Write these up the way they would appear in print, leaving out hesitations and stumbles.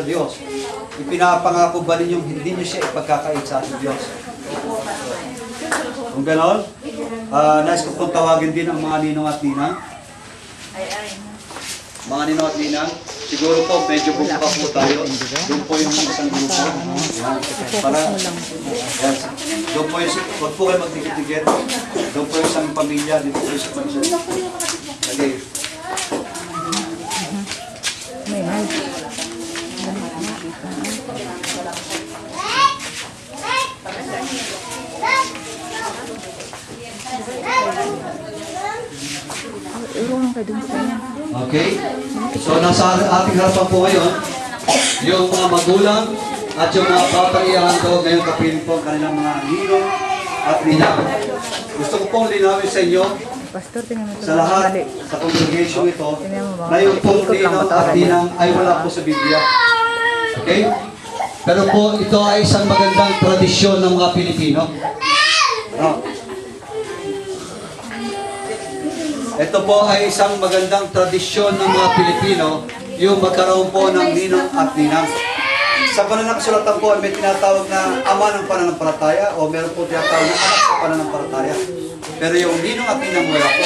sa Diyos. Ipinapangako ba ninyong hindi niyo siya ipagkakait sa ating Diyos? Kung ganon, nais ko pong tawagin din ang mga ninong at ninang. Mga ninong at ninang, siguro po medyo buka po tayo. Doon po yung isang grupo. Para, yan. Doon po yung, huwag po kayo magtikit-tikit. Doon po yung isang pamilya, dito po yung isang pamilya. Okay. Okay? So, nasa ating harapan po ngayon, yung mga magulang at yung mga batang iyahandog ngayong kapiling po ang kanilang mga ninong at ninang. Gusto ko pong linawin sa inyo, sa lahat, sa congregation ito, na yung pong ninong at ninang ay wala po sa Biblia. Okay? Pero po, ito ay isang magandang tradisyon ng mga Pilipino. No? Ito po ay isang magandang tradisyon ng mga Pilipino, yung magkaroon po ng ninong at ninang. Sa pananampalataya po ay may tinatawag na ama ng pananampalataya o meron po tinatawag na anak sa pananampalataya. Pero yung ninong at ninang wala po.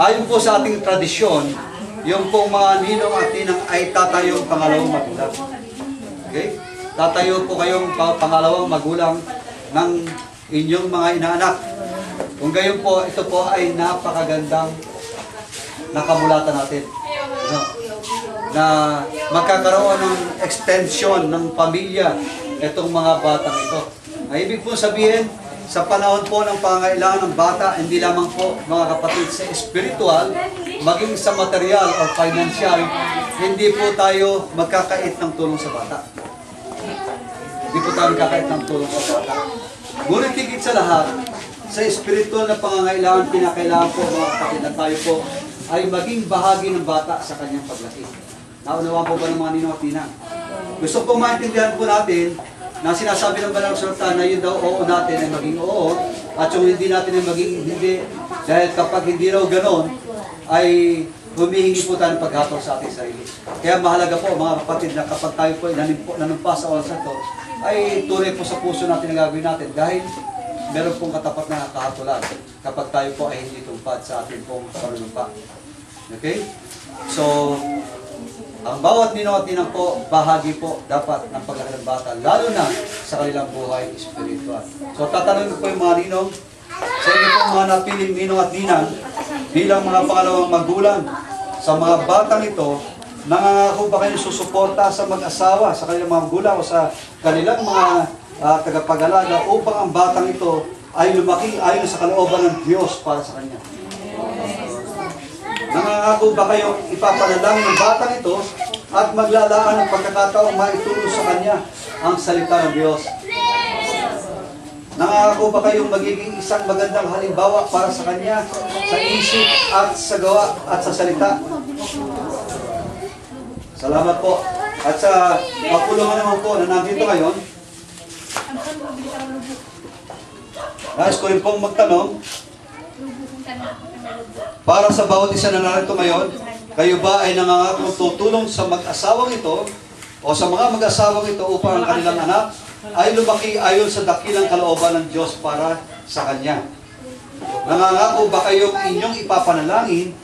Ayon po sa ating tradisyon, yung pong mga ninong at ninang ay tatayong pangalawang magulang. Okay? Tatayo po kayong pangalawang magulang ng inyong mga inaanak. Kung gayon po, ito po ay napakagandang nakamulatan natin. No? Na magkakaroon ng extension ng pamilya itong mga batang ito. Ay, ibig po sabihin, sa panahon po ng pangailangan ng bata, hindi lamang po mga kapatid sa spiritual, maging sa material o financial, hindi po tayo magkakait ng tulong sa bata. Hindi po tayo magkakait ng tulong sa bata. Ngunit higit sa lahat, sa spiritual na pangangailangan, pinakailangan po mga kapatid na tayo po ay maging bahagi ng bata sa kanyang paglaki. Naunawaan po ba ng mga ninong at ninang? Gusto po maintindihan po natin na sinasabi ng Banal na Kasulatan na yun daw oo natin ay maging oo at yung hindi natin ay maging hindi dahil kapag hindi raw ganon ay humihingi po tayo ng paghatol sa ating sarili. Kaya mahalaga po mga kapatid na kapag tayo po ay nanumpa sa oras na ito ay tunay po sa puso natin ang gagawin natin dahil meron pong katapat na kahatulan kapag tayo po ay hindi tungpad sa ating pong panunumpa. Okay? So, ang bawat ninong at ninang po, bahagi po dapat ng paglaki ng bata, lalo na sa kanilang buhay espiritual. So, tatanungin ko po yung mga ninong, sa inyo po mga napiling ninong at ninang, bilang mga pangalawang magulang sa mga batang ito, nangangako ba kayo susuporta sa mag-asawa, sa kanilang mga magulang o sa kanilang mga tagapag-alaga upang ang batang ito ay lumaki ayon sa kalooban ng Diyos para sa kanya? Nangangako ba kayong ipapanalangin ng batang ito at maglalaan ng pagkakataong maitulong sa kanya ang salita ng Diyos? Nangangako ba kayong magiging isang magandang halimbawa para sa kanya sa isip at sa gawa at sa salita? Salamat po. At sa kapulungan naman po na nandito ngayon, nais ko rin pong magtanong, para sa bawat isa na narito ngayon, kayo ba ay nangangakong tutulong sa mag-asawang ito o sa mga mag-asawang ito upang ang kanilang anak ay lumaki ayon sa dakilang kalooban ng Diyos para sa Kanya? Nangangako ba kayong inyong ipapanalangin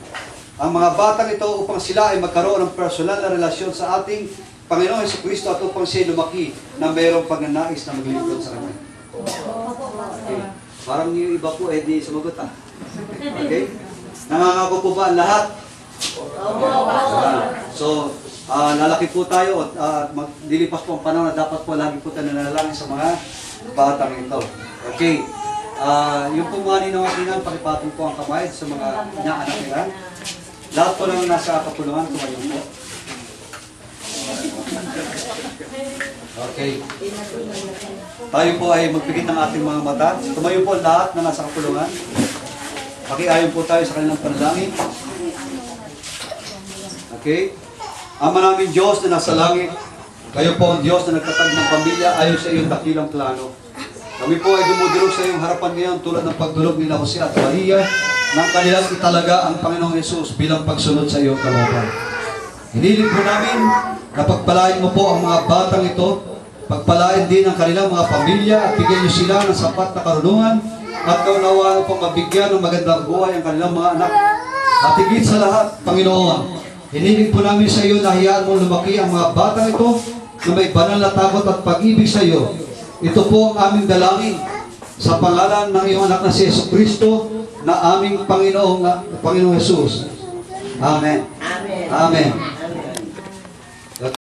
ang mga batang ito upang sila ay magkaroon ng personal na relasyon sa ating Panginoong Jesucristo at upang siya lumaki na mayroong pagnanais na maglingkod sa Kanya? Okay. Parang yung iba po di sumagot ha. Okay? Nangangako po ba lahat? So, lalaki po tayo at dilipas po ang panahon na dapat po lagi po tayo nanalangin sa mga batang ito. Okay. Yung po mga ninong at ninang, pakipatong po ang kamay sa mga inaanak nila. Lahat po lang nasa kapulungan, tumayo po. Okay. Tayo po ay magpikit ng ating mga mata. Tumayo po lahat na nasa kapulungan. Pakiayon po tayo sa kanilang panalangin. Okay? Ama namin Diyos na nasa langit, kayo po ang Diyos na nagtatag ng pamilya ayon sa iyong dakilang plano. Kami po ay dumudulog sa iyong harapan ngayon tulad ng pagdulog nila Jose at Maria nang kanilang italaga ang Panginoong Yesus bilang pagsunod sa iyong kalooban. Hiniling po namin na pagpalain mo po ang mga batang ito, pagpalain din ang kanilang mga pamilya at bigyan niyo sila ng sapat na karunungan at kaunawaan upang mabigyan ng magandang buhay ang kanilang mga anak. At higit sa lahat, Panginoon, hiniling po namin sa iyo na hayaan mo lumaki ang mga batang ito na may banal na takot at pag-ibig sa iyo. Ito po ang aming dalangin sa pangalan ng iyong anak na si Jesucristo na aming Panginoong Jesus. Amen. Amen. Amen.